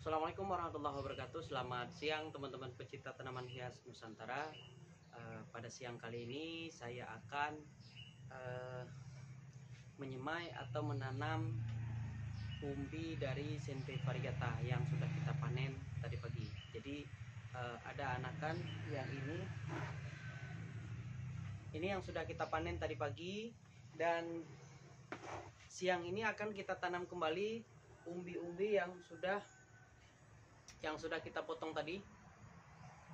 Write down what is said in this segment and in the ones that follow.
Assalamualaikum warahmatullahi wabarakatuh. Selamat siang teman-teman pecinta tanaman hias Nusantara. Pada siang kali ini saya akan menyemai atau menanam umbi dari Sente variegata yang sudah kita panen tadi pagi. Jadi ada anakan yang ini yang sudah kita panen tadi pagi, dan siang ini akan kita tanam kembali umbi-umbi yang sudah kita potong tadi.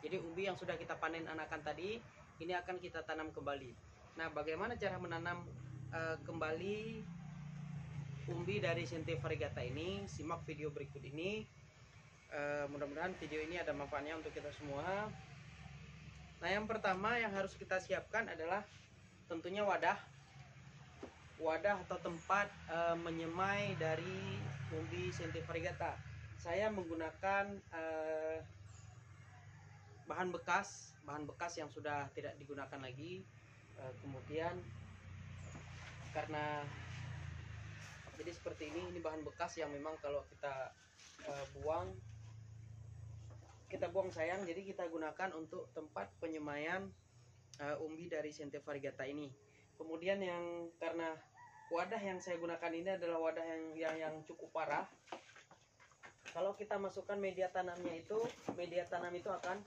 Jadi umbi yang sudah kita panen anakan tadi ini akan kita tanam kembali. Nah, bagaimana cara menanam kembali umbi dari Sente variegata ini? Simak video berikut ini. Mudah-mudahan video ini ada manfaatnya untuk kita semua. Nah, yang pertama yang harus kita siapkan adalah tentunya wadah atau tempat menyemai dari umbi Sente variegata. Saya menggunakan bahan bekas yang sudah tidak digunakan lagi. Kemudian karena jadi seperti ini bahan bekas yang memang kalau kita buang sayang, jadi kita gunakan untuk tempat penyemaian umbi dari Sente variegata ini. Kemudian yang karena wadah yang saya gunakan ini adalah wadah yang cukup parah. Kalau kita masukkan media tanam itu akan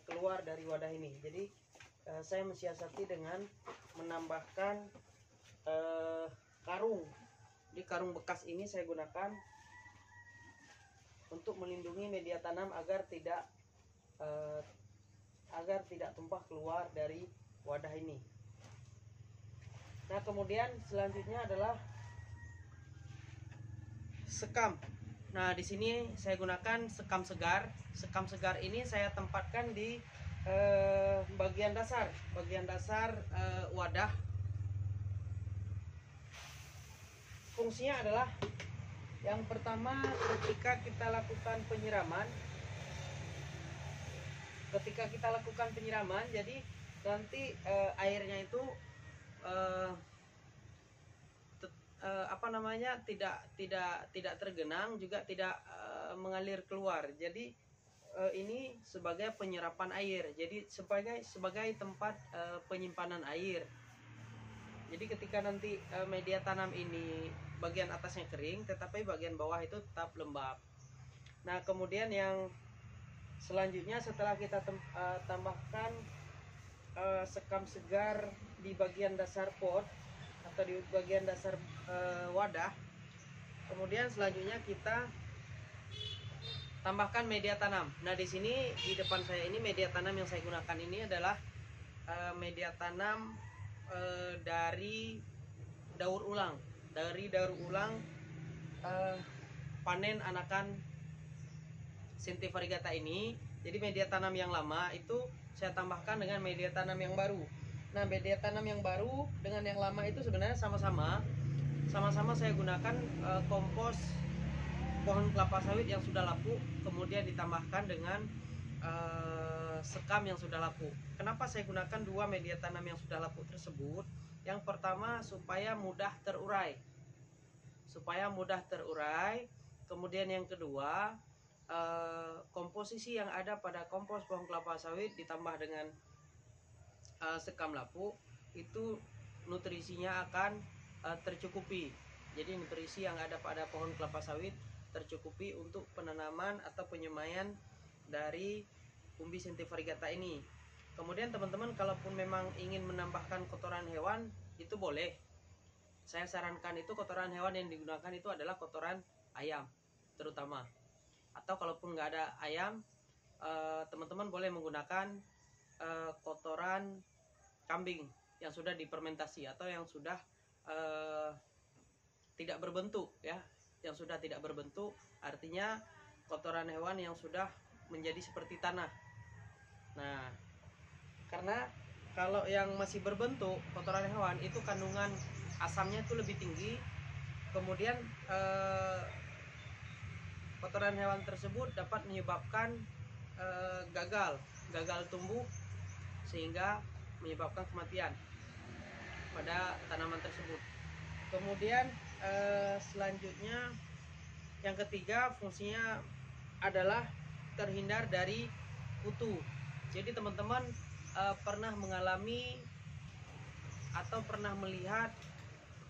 keluar dari wadah ini. Jadi saya mensiasati dengan menambahkan karung. Di karung bekas ini saya gunakan untuk melindungi media tanam agar tidak tumpah keluar dari wadah ini. Nah, kemudian selanjutnya adalah sekam. Nah, di sini saya gunakan sekam segar. Sekam segar ini saya tempatkan di bagian dasar wadah. Fungsinya adalah yang pertama, ketika kita lakukan penyiraman, jadi nanti airnya itu tidak tergenang, juga tidak mengalir keluar. Jadi ini sebagai penyerapan air, jadi sebagai tempat penyimpanan air. Jadi ketika nanti media tanam ini bagian atasnya kering, tetapi bagian bawah itu tetap lembab. Nah, kemudian yang selanjutnya setelah kita tambahkan sekam segar di bagian dasar pot atau di bagian dasar wadah, kemudian selanjutnya kita tambahkan media tanam. Nah, di sini di depan saya ini media tanam yang saya gunakan ini adalah media tanam dari daur ulang panen anakan Sente variegata ini. Jadi media tanam yang lama itu saya tambahkan dengan media tanam yang baru. Nah, media tanam yang baru dengan yang lama itu sebenarnya sama-sama saya gunakan kompos pohon kelapa sawit yang sudah lapuk, kemudian ditambahkan dengan sekam yang sudah lapuk. Kenapa saya gunakan dua media tanam yang sudah lapuk tersebut? Yang pertama, supaya mudah terurai. Kemudian yang kedua, komposisi yang ada pada kompos pohon kelapa sawit ditambah dengan sekam lapuk itu nutrisinya akan tercukupi. Jadi nutrisi yang ada pada pohon kelapa sawit tercukupi untuk penanaman atau penyemaian dari umbi Sente variegata ini. Kemudian teman-teman, kalaupun memang ingin menambahkan kotoran hewan, itu boleh. Saya sarankan itu kotoran hewan yang digunakan itu adalah kotoran ayam terutama. Atau kalaupun nggak ada ayam, teman-teman boleh menggunakan kotoran kambing yang sudah difermentasi atau yang sudah tidak berbentuk, ya. Yang sudah tidak berbentuk artinya kotoran hewan yang sudah menjadi seperti tanah. Nah, karena kalau yang masih berbentuk kotoran hewan itu kandungan asamnya itu lebih tinggi. Kemudian kotoran hewan tersebut dapat menyebabkan gagal tumbuh, sehingga menyebabkan kematian pada tanaman tersebut. Kemudian selanjutnya yang ketiga, fungsinya adalah terhindar dari kutu. Jadi teman-teman pernah mengalami atau pernah melihat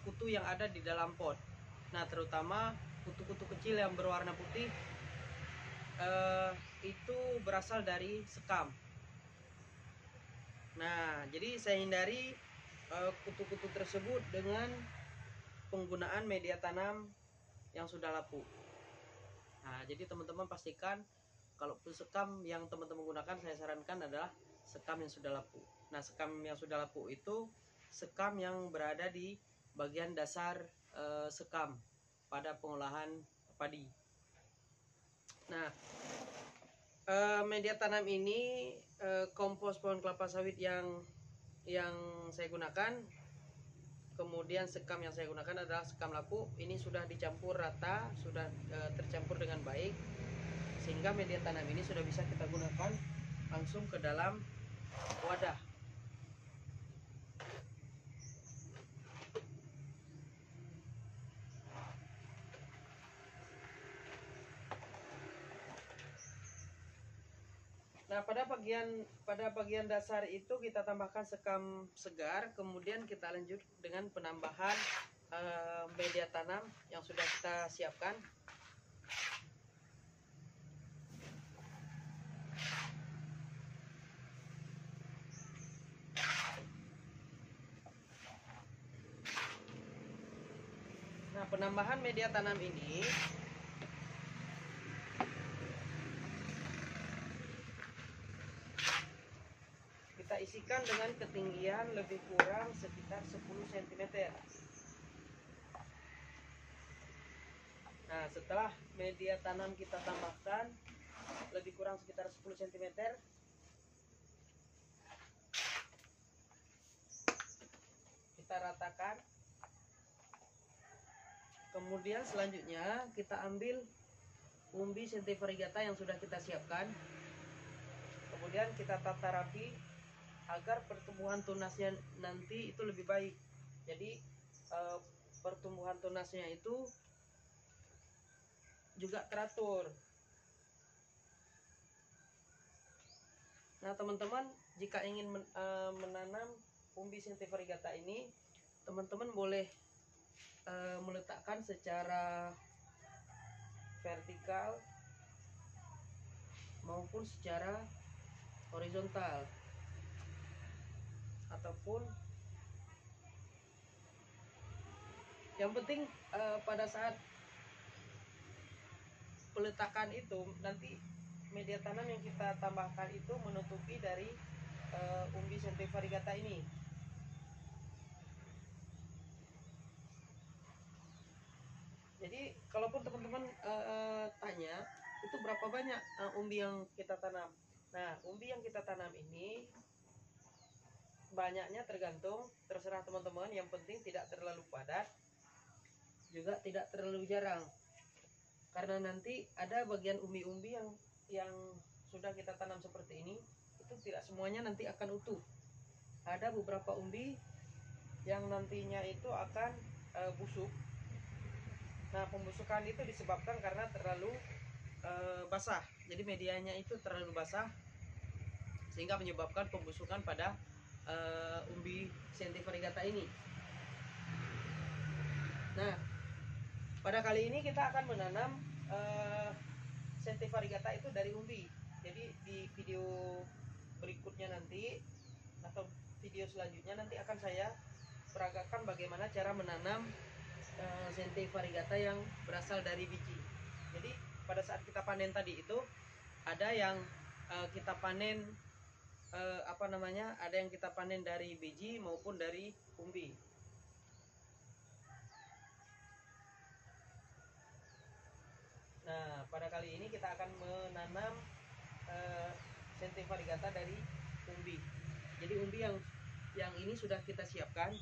kutu yang ada di dalam pot. Nah, terutama kutu-kutu kecil yang berwarna putih itu berasal dari sekam. Nah, jadi saya hindari kutu-kutu tersebut dengan penggunaan media tanam yang sudah lapuk. Nah, jadi teman-teman pastikan kalau sekam yang teman-teman gunakan, saya sarankan adalah sekam yang sudah lapuk. Nah, sekam yang sudah lapuk itu sekam yang berada di bagian dasar sekam pada pengolahan padi. Nah, media tanam ini kompos pohon kelapa sawit yang saya gunakan, kemudian sekam yang saya gunakan adalah sekam lapuk. Ini sudah dicampur rata, sudah tercampur dengan baik, sehingga media tanam ini sudah bisa kita gunakan langsung ke dalam wadah. Nah, pada bagian dasar itu kita tambahkan sekam segar, kemudian kita lanjut dengan penambahan media tanam yang sudah kita siapkan. Nah, penambahan media tanam ini kita isikan dengan ketinggian lebih kurang sekitar 10 cm. Nah, setelah media tanam kita tambahkan lebih kurang sekitar 10 cm, kita ratakan. Kemudian selanjutnya kita ambil umbi sentivarigata yang sudah kita siapkan. Kemudian kita tata rapi agar pertumbuhan tunasnya nanti itu lebih baik. Jadi pertumbuhan tunasnya itu juga teratur. Nah, teman-teman, jika ingin menanam umbi sentivarigata ini, teman-teman boleh meletakkan secara vertikal maupun secara horizontal, ataupun yang penting pada saat peletakan itu nanti media tanam yang kita tambahkan itu menutupi dari umbi sentivarigata ini. Jadi kalaupun teman-teman tanya itu berapa banyak umbi yang kita tanam. Nah, umbi yang kita tanam ini banyaknya terserah teman-teman, yang penting tidak terlalu padat, juga tidak terlalu jarang. Karena nanti ada bagian umbi-umbi yang sudah kita tanam seperti ini, itu tidak semuanya nanti akan utuh. Ada beberapa umbi yang nantinya itu akan busuk. Nah, pembusukan itu disebabkan karena terlalu basah. Jadi medianya itu terlalu basah, sehingga menyebabkan pembusukan pada umbi sentivarigata ini. Nah, pada kali ini kita akan menanam sentivarigata itu dari umbi. Jadi di video berikutnya nanti atau video selanjutnya nanti akan saya peragakan bagaimana cara menanam sentivarigata yang berasal dari biji. Jadi pada saat kita panen tadi itu ada yang kita panen ada yang kita panen dari biji maupun dari umbi. Nah, pada kali ini kita akan menanam sentivarigata dari umbi. Jadi umbi yang ini sudah kita siapkan.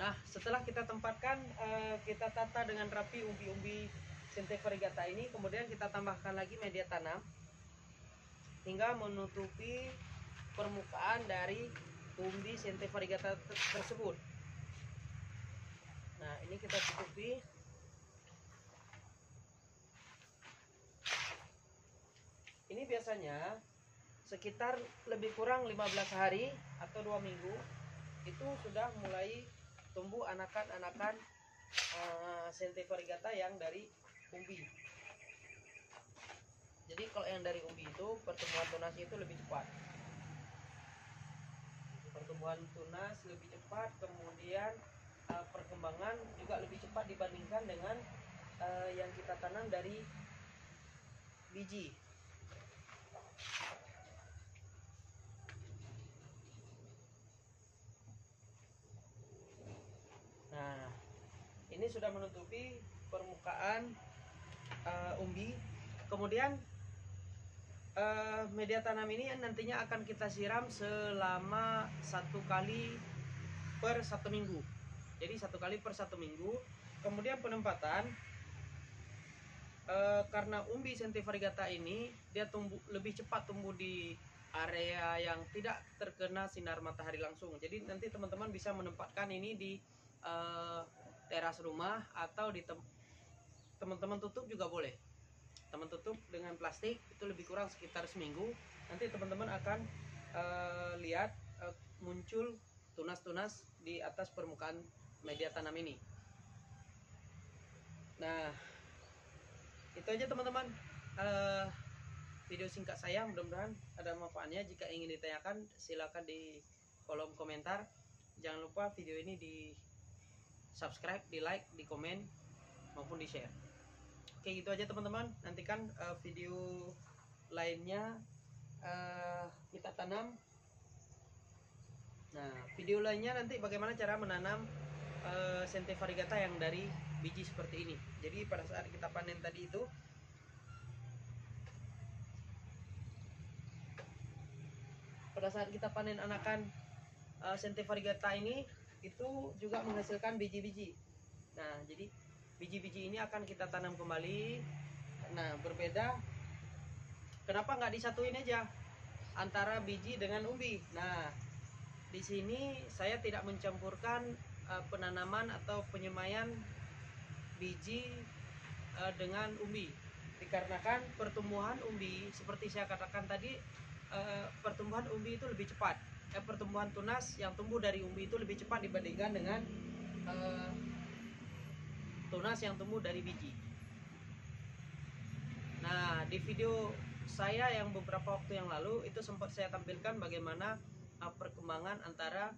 Nah, setelah kita tempatkan, kita tata dengan rapi umbi-umbi Sente variegata ini, kemudian kita tambahkan lagi media tanam hingga menutupi permukaan dari umbi Sente variegata tersebut. Nah, ini kita tutupi. Ini biasanya sekitar lebih kurang 15 hari atau 2 minggu itu sudah mulai tumbuh anakan-anakan Sente variegata yang dari umbi. Jadi kalau yang dari umbi itu pertumbuhan tunasnya itu lebih cepat. Pertumbuhan tunas lebih cepat, kemudian perkembangan juga lebih cepat dibandingkan dengan yang kita tanam dari biji. Nah, ini sudah menutupi permukaan umbi. Kemudian media tanam ini nantinya akan kita siram selama 1 kali per 1 minggu. Jadi 1 kali per 1 minggu. Kemudian penempatan, karena umbi Sente variegata ini dia lebih cepat tumbuh di area yang tidak terkena sinar matahari langsung. Jadi nanti teman-teman bisa menempatkan ini di teras rumah atau di teman-teman tutup juga boleh. Teman tutup dengan plastik itu lebih kurang sekitar seminggu. Nanti teman-teman akan lihat muncul tunas-tunas di atas permukaan media tanam ini. Nah, itu aja teman-teman video singkat saya, mudah-mudahan ada manfaatnya. Jika ingin ditanyakan silakan di kolom komentar. Jangan lupa video ini di subscribe, di like, di komen maupun di share. Oke, gitu aja teman-teman. Nantikan video lainnya kita tanam. Nah, video lainnya nanti bagaimana cara menanam Sente variegata yang dari biji seperti ini. Jadi pada saat kita panen tadi itu, pada saat kita panen anakan Sente variegata ini itu juga menghasilkan biji-biji. Nah, jadi biji-biji ini akan kita tanam kembali. Nah, berbeda. Kenapa nggak disatuin aja antara biji dengan umbi? Nah, di sini saya tidak mencampurkan penanaman atau penyemaian biji dengan umbi, dikarenakan pertumbuhan umbi seperti saya katakan tadi, pertumbuhan umbi itu lebih cepat. Pertumbuhan tunas yang tumbuh dari umbi itu lebih cepat dibandingkan dengan tunas yang tumbuh dari biji. Nah, di video saya yang beberapa waktu yang lalu itu sempat saya tampilkan bagaimana perkembangan antara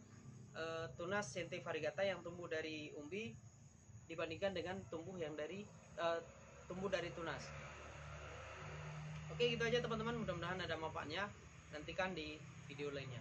tunas Sente variegata yang tumbuh dari umbi dibandingkan dengan tumbuh dari tunas. Oke, gitu aja teman-teman, mudah-mudahan ada manfaatnya. Nantikan di video lainnya.